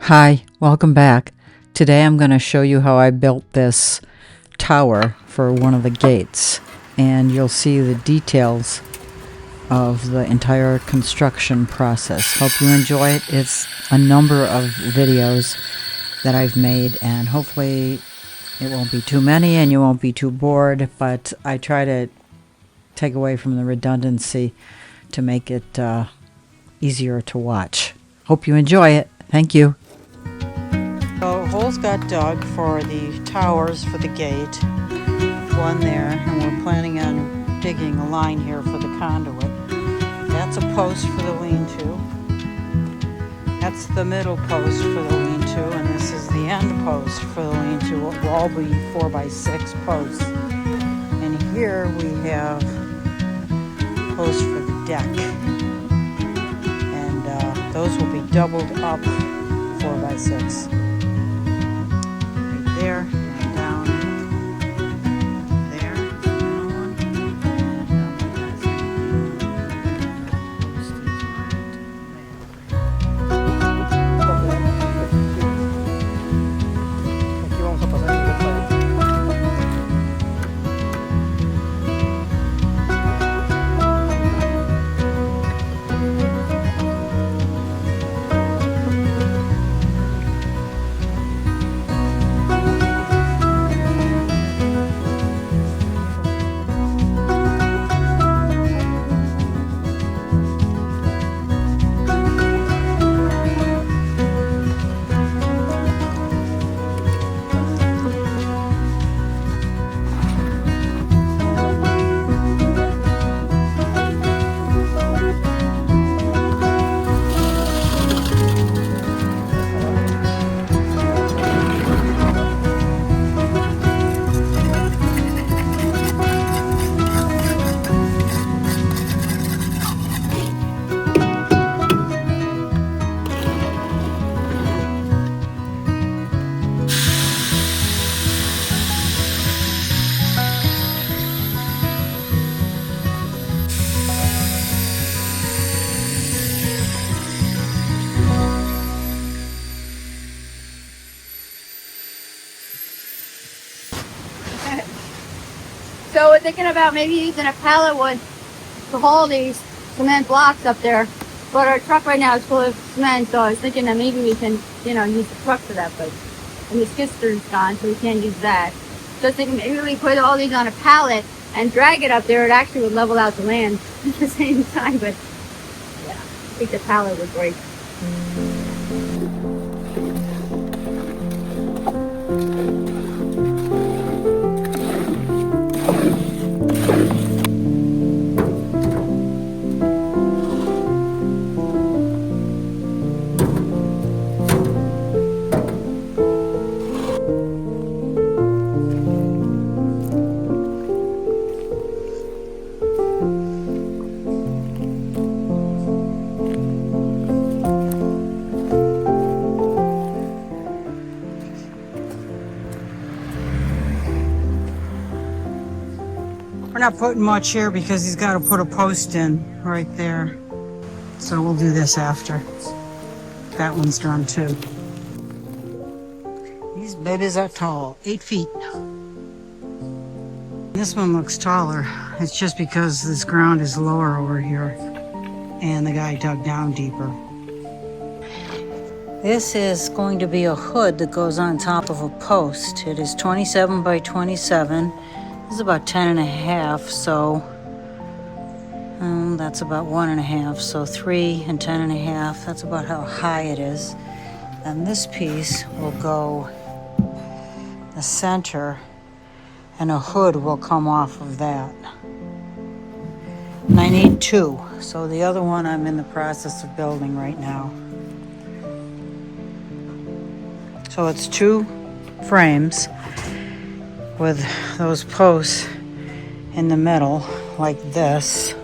Hi, welcome back. Today I'm going to show you how I built this tower for one of the gates, and you'll see the details of the entire construction process. Hope you enjoy it. It's a number of videos that I've made, and hopefully it won't be too many and you won't be too bored, but I try to take away from the redundancy to make it easier to watch. Hope you enjoy it. Thank you. So holes got dug for the towers for the gate, one there, and we're planning on digging a line here for the conduit. That's a post for the lean-to. That's the middle post for the lean-to, and this is the end post for the lean-to. It will all be 4x6 posts. And here we have posts for the deck, and those will be doubled up 4x6. There and down there. So we're thinking about maybe using a pallet wood to haul these cement blocks up there. But our truck right now is full of cement, so I was thinking that maybe we can, use the truck for that. But and the skid steer's gone, so we can't use that. So I was thinking maybe we put all these on a pallet and drag it up there. It actually would level out the land at the same time. But yeah, I think the pallet would break. We're not putting much here because he's got to put a post in right there. So we'll do this after. That one's done too. These babies are tall, 8 feet. This one looks taller. It's just because this ground is lower over here and the guy dug down deeper. This is going to be a hood that goes on top of a post. It is 27 by 27. This is about 10.5, so that's about 1.5. So 3 and 10.5, that's about how high it is. And this piece will go the center, and a hood will come off of that. And I need 2, so the other one I'm in the process of building right now. So it's 2 frames with those posts in the middle like this.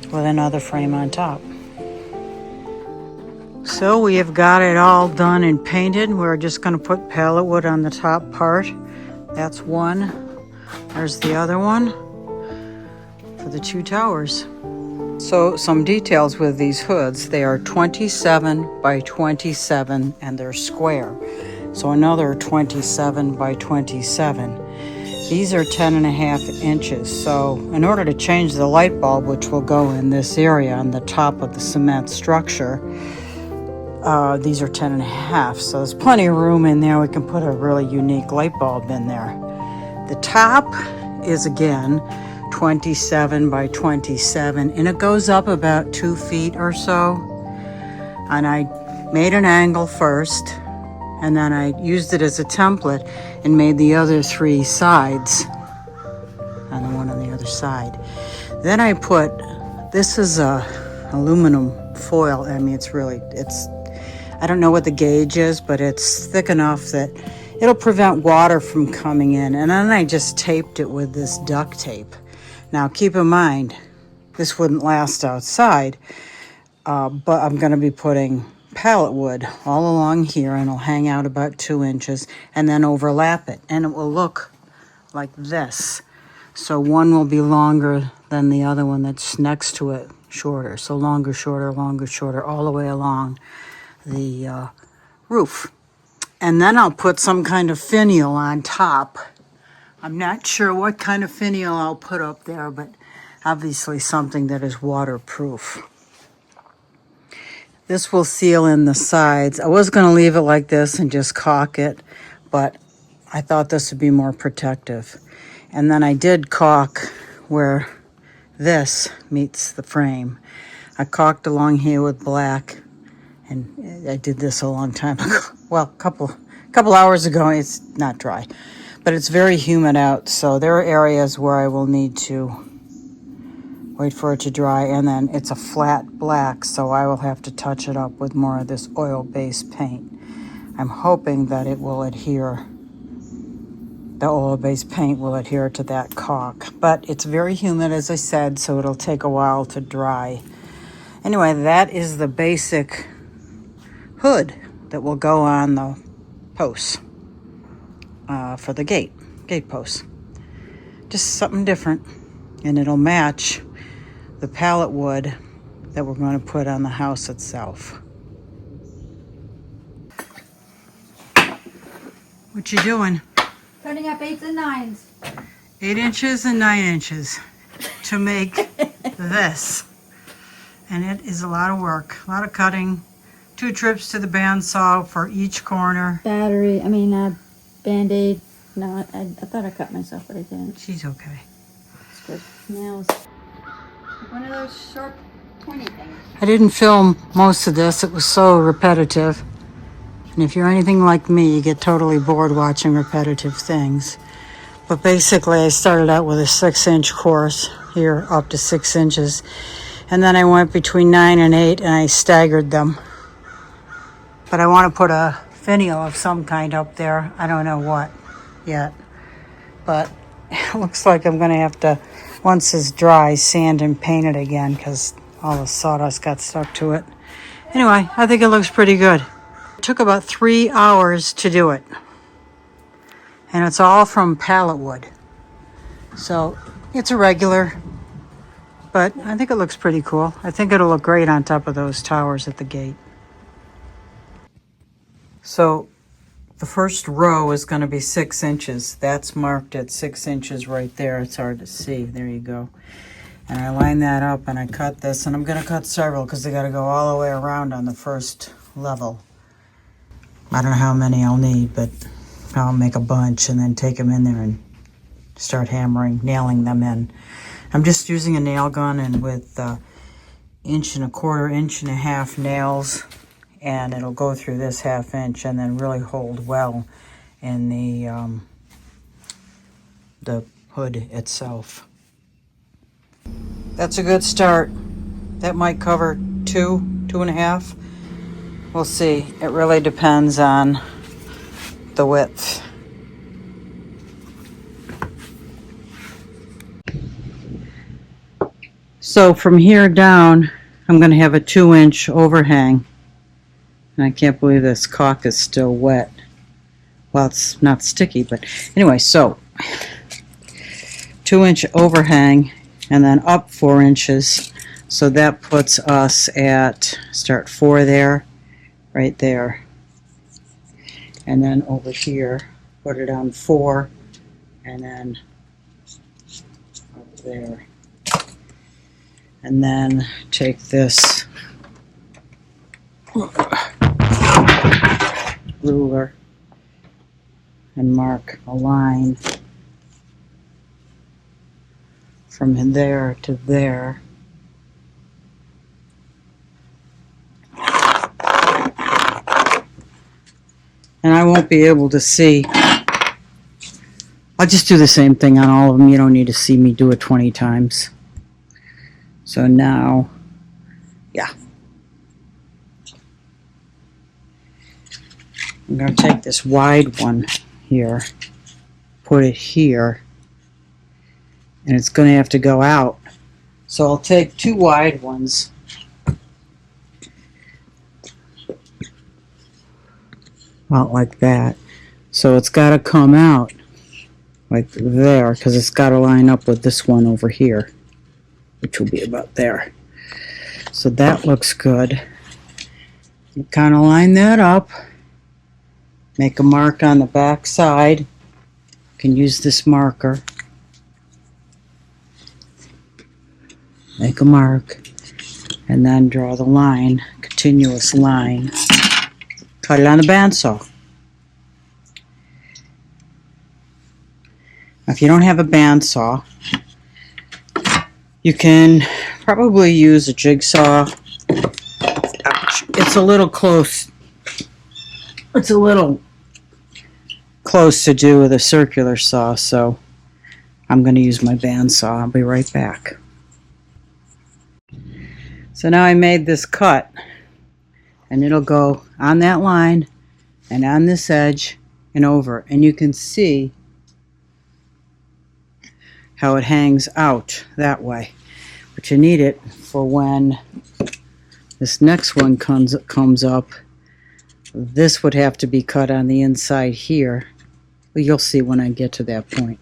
With another frame on top. So we have got it all done and painted. We're just going to put pallet wood on the top part. That's one. There's the other one for the 2 towers. So some details with these hoods. They are 27 by 27 and they're square. So another 27 by 27. These are 10.5 inches. So in order to change the light bulb, which will go in this area on the top of the cement structure, these are 10.5. So there's plenty of room in there. We can put a really unique light bulb in there. The top is again 27 by 27 and it goes up about 2 feet or so. And I made an angle first and then I used it as a template and made the other 3 sides and the one on the other side. Then I put, this is a aluminum foil. I mean, it's I don't know what the gauge is, but it's thick enough that it'll prevent water from coming in. And then I just taped it with this duct tape. Now keep in mind, this wouldn't last outside, but I'm going to be putting pallet wood all along here and it'll hang out about 2 inches and then overlap it. And it will look like this. So one will be longer than the other one that's next to it, shorter. So longer, shorter, all the way along the roof. And then I'll put some kind of finial on top. I'm not sure what kind of finial I'll put up there, but obviously something that is waterproof. This will seal in the sides. I was going to leave it like this and just caulk it, but I thought this would be more protective. And then I did caulk where this meets the frame. I caulked along here with black, and I did this a long time ago. Well, a couple hours ago. It's not dry, but it's very humid out, so there are areas where I will need to wait for it to dry, and then it's a flat black, so I will have to touch it up with more of this oil-based paint. I'm hoping that it will adhere, the oil-based paint will adhere to that caulk, but it's very humid, as I said, so it'll take a while to dry. Anyway, that is the basic hood that will go on the posts for the gate posts. Just something different, and it'll match the pallet wood that we're going to put on the house itself. What you doing? Cutting up 8s and 9s. 8 inches and 9 inches to make this. And it is a lot of work, a lot of cutting. 2 trips to the bandsaw for each corner. Band-aid. No, I thought I cut myself, but I didn't. She's okay. It's good. Nails. One of those sharp, pointy things. I didn't film most of this. It was so repetitive. And if you're anything like me, you get totally bored watching repetitive things. But basically, I started out with a 6-inch course here up to 6 inches. And then I went between 9 and 8 and I staggered them. But I want to put a finial of some kind up there. I don't know what yet. But it looks like I'm going to have to, once it's dry, sand and paint it again because all the sawdust got stuck to it. Anyway, I think it looks pretty good. It took about 3 hours to do it. And it's all from pallet wood. So it's a regular, but I think it looks pretty cool. I think it'll look great on top of those towers at the gate. So the first row is going to be 6 inches. That's marked at 6 inches right there. It's hard to see. There you go. And I line that up and I cut this. And I'm going to cut several because they got to go all the way around on the first level. I don't know how many I'll need, but I'll make a bunch and then take them in there and start hammering, nailing them in. I'm just using a nail gun and with 1.25 inch, 1.5 inch nails. And it'll go through this 1/2 inch and then really hold well in the hood itself. That's a good start. That might cover 2.5. We'll see. It really depends on the width. So from here down, I'm going to have a 2-inch overhang. And I can't believe this caulk is still wet. Well, it's not sticky, but anyway, so 2-inch overhang and then up 4 inches. So that puts us at, start 4 there, right there. And then over here, put it on 4, and then up there. And then take this ruler and mark a line from there to there. And I won't be able to see. I'll just do the same thing on all of them. You don't need to see me do it 20 times. So now, yeah. I'm going to take this wide one here, put it here, and it's going to have to go out. So I'll take 2 wide ones. Out like that. So it's got to come out like there, because it's got to line up with this one over here, which will be about there. So that looks good. You kind of line that up. Make a mark on the back side. You can use this marker. Make a mark. And then draw the line, continuous line. Cut it on the bandsaw. Now, if you don't have a bandsaw, you can probably use a jigsaw. Ouch. It's a little close. It's a little close to do with a circular saw, so I'm going to use my bandsaw. I'll be right back. So now I made this cut, and it'll go on that line and on this edge and over, and you can see how it hangs out that way. But you need it for when this next one comes up. This would have to be cut on the inside here. Well, you'll see when I get to that point.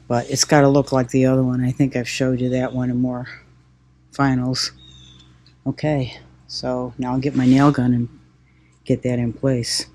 But it's got to look like the other one. I think I've showed you that one in more finals. Okay, so now I'll get my nail gun and get that in place.